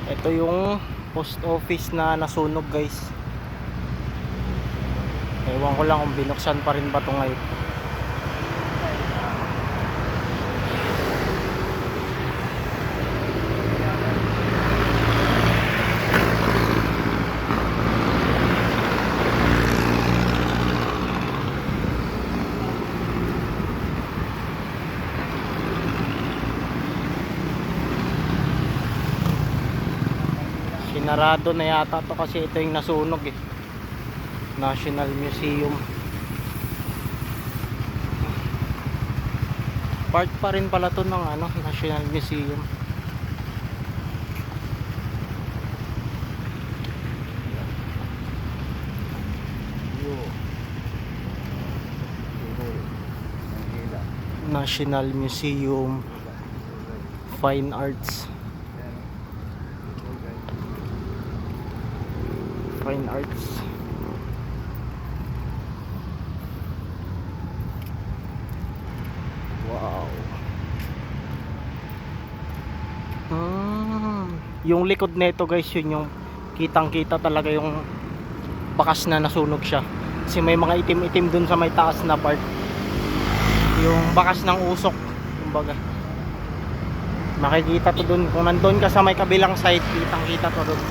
Ito yung post office na nasunog, guys. Ewan ko lang kung binuksan pa rin ba ito ngayon. Sinarado na yata to kasi ito yung nasunog eh. National Museum. Part pa rin pala to ng National Museum. National Museum Fine Arts. Fine Arts. Wow. Yung likod nito, guys, yun yung kitang-kita talaga yung bakas na nasunog siya. Kasi may mga itim-itim dun sa may taas na part. Yung bakas ng usok, kumbaga. Makikita to dun. Kung nandun ka sa may kabilang side, kitang-kita to dun.